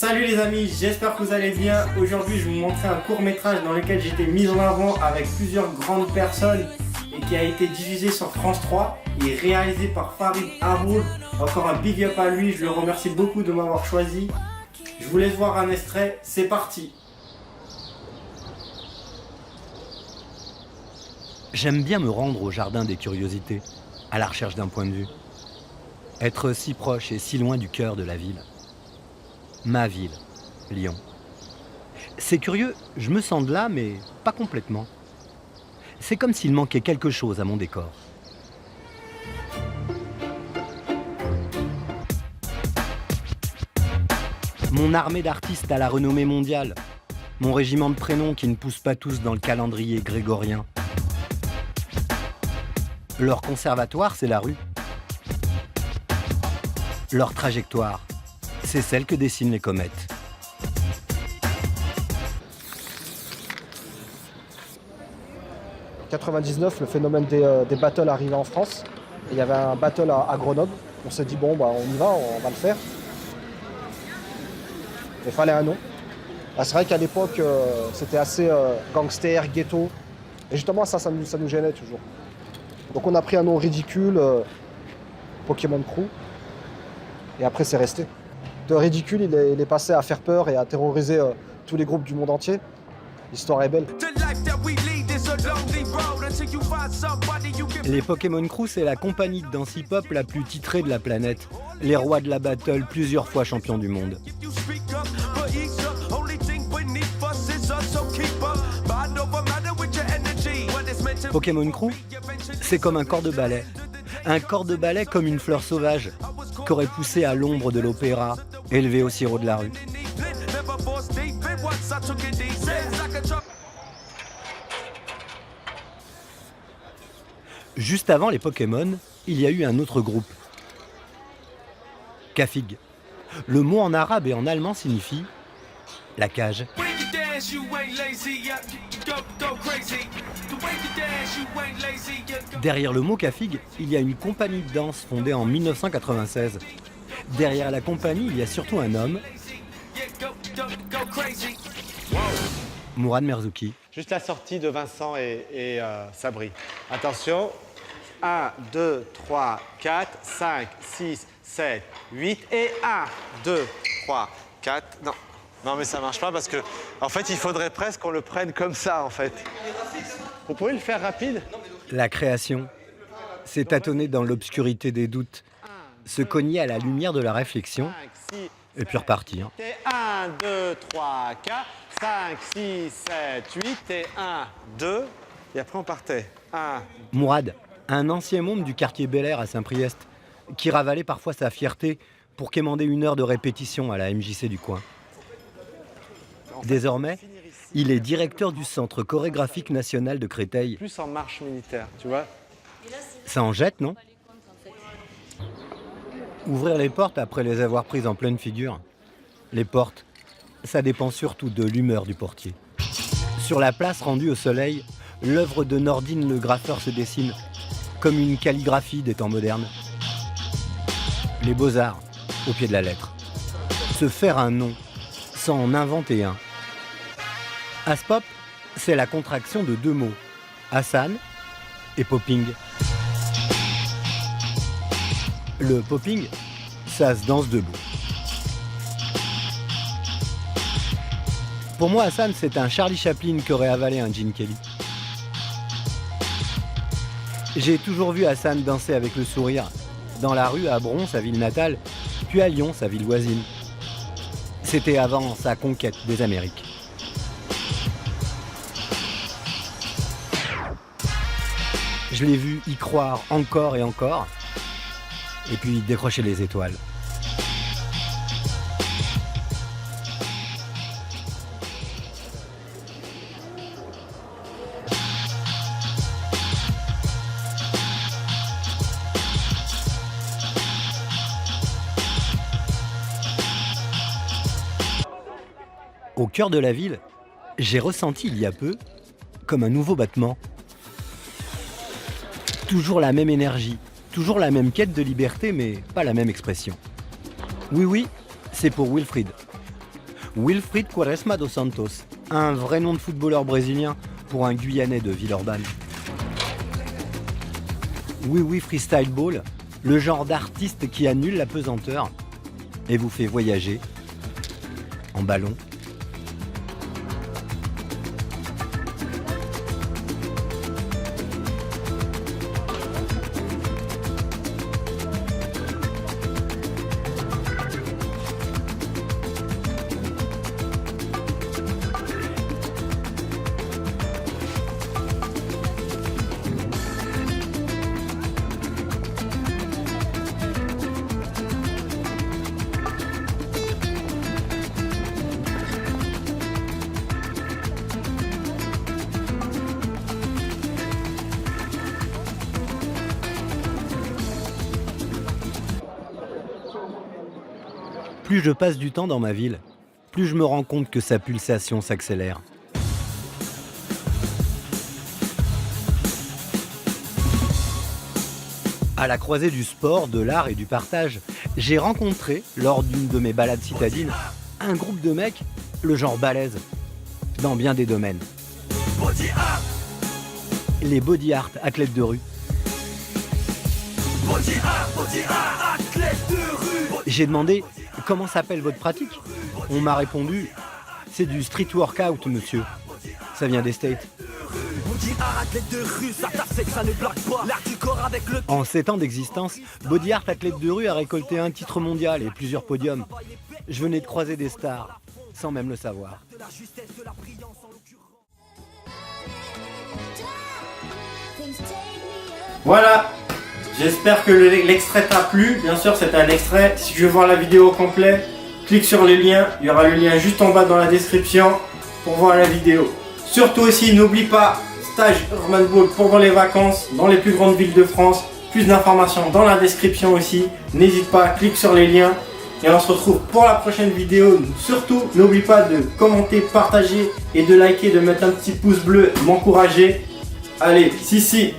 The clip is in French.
Salut les amis, j'espère que vous allez bien. Aujourd'hui je vais vous montrer un court métrage dans lequel j'étais mis en avant avec plusieurs grandes personnes et qui a été diffusé sur France 3 et réalisé par Farid Haroul. Encore un big up à lui, je le remercie beaucoup de m'avoir choisi. Je vous laisse voir un extrait, c'est parti. J'aime bien me rendre au jardin des curiosités, à la recherche d'un point de vue. Être si proche et si loin du cœur de la ville. Ma ville, Lyon. C'est curieux, je me sens de là, mais pas complètement. C'est comme s'il manquait quelque chose à mon décor. Mon armée d'artistes à la renommée mondiale. Mon régiment de prénoms qui ne poussent pas tous dans le calendrier grégorien. Leur conservatoire, c'est la rue. Leur trajectoire, c'est celle que dessinent les comètes. En 99, le phénomène des battles arrivait en France. Et il y avait un battle à Grenoble. On s'est dit, bon, bah, on y va, on va le faire. Il fallait un nom. Ah, c'est vrai qu'à l'époque, c'était assez gangster, ghetto. Et justement, ça nous gênait toujours. Donc on a pris un nom ridicule, Pokémon Crew. Et après, c'est resté. De ridicule, il est passé à faire peur et à terroriser tous les groupes du monde entier. L'histoire est belle. Les Pokémon Crew, c'est la compagnie de danse hip-hop la plus titrée de la planète. Les rois de la battle, plusieurs fois champions du monde. Pokémon Crew, c'est comme un corps de ballet. Un corps de ballet comme une fleur sauvage qu'aurait poussé à l'ombre de l'opéra, élevé au sirop de la rue. Juste avant les Pokémon, il y a eu un autre groupe. Kafig. Le mot en arabe et en allemand signifie la cage. Derrière le mot Kafig, il y a une compagnie de danse fondée en 1996. Derrière la compagnie, il y a surtout un homme, Mourad Merzouki. Juste la sortie de Vincent et Sabri. Attention. 1, 2, 3, 4, 5, 6, 7, 8 et 1, 2, 3, 4. Non, mais ça marche pas parce que, en fait, il faudrait presque qu'on le prenne comme ça, en fait. Vous pouvez le faire rapide? La création, c'est tâtonner dans l'obscurité des doutes, se cogner à la lumière de la réflexion, et puis repartir. 1, 2, 3, 4, 5, 6, 7, 8 et 1, 2. Et après, on partait. 1. Mourad, un ancien môme du quartier Bel Air à Saint-Priest, qui ravalait parfois sa fierté pour quémander 1 heure de répétition à la MJC du coin. Désormais, il est directeur du Centre chorégraphique national de Créteil. Plus en marche militaire, tu vois. Ça en jette, non? Ouvrir les portes après les avoir prises en pleine figure. Les portes, ça dépend surtout de l'humeur du portier. Sur la place rendue au soleil, l'œuvre de Nordine le graffeur se dessine, comme une calligraphie des temps modernes. Les beaux-arts, au pied de la lettre. Se faire un nom, sans en inventer un. Aspop, c'est la contraction de 2 mots, Hassan et popping. Le popping, ça se danse debout. Pour moi, Hassan, c'est un Charlie Chaplin qui aurait avalé un Gene Kelly. J'ai toujours vu Hassan danser avec le sourire, dans la rue à Bron, sa ville natale, puis à Lyon, sa ville voisine. C'était avant sa conquête des Amériques. Je l'ai vu y croire encore et encore, et puis décrocher les étoiles. Au cœur de la ville, j'ai ressenti il y a peu comme un nouveau battement. Toujours la même énergie, toujours la même quête de liberté, mais pas la même expression. Oui, c'est pour Wilfried. Wilfried Quaresma dos Santos, un vrai nom de footballeur brésilien pour un Guyanais de Villeurbanne. Oui, freestyle ball, le genre d'artiste qui annule la pesanteur et vous fait voyager en ballon. Plus je passe du temps dans ma ville, plus je me rends compte que sa pulsation s'accélère. À la croisée du sport, de l'art et du partage, j'ai rencontré, lors d'une de mes balades citadines, un groupe de mecs, le genre balèze, dans bien des domaines. Les body art athlètes de rue. J'ai demandé comment s'appelle votre pratique. On m'a répondu, c'est du street workout, monsieur. Ça vient des States. En 7 ans d'existence, Body Art Athlète de rue a récolté un titre mondial et plusieurs podiums. Je venais de croiser des stars, sans même le savoir. Voilà, j'espère que l'extrait t'a plu. Bien sûr, c'est un extrait. Si tu veux voir la vidéo au complet, clique sur le lien. Il y aura le lien juste en bas dans la description pour voir la vidéo. Surtout aussi, n'oublie pas, stage Urban Ball pendant les vacances dans les plus grandes villes de France. Plus d'informations dans la description aussi. N'hésite pas, clique sur les liens. Et on se retrouve pour la prochaine vidéo. Surtout, n'oublie pas de commenter, partager et de liker, de mettre un petit pouce bleu, m'encourager. Allez, si.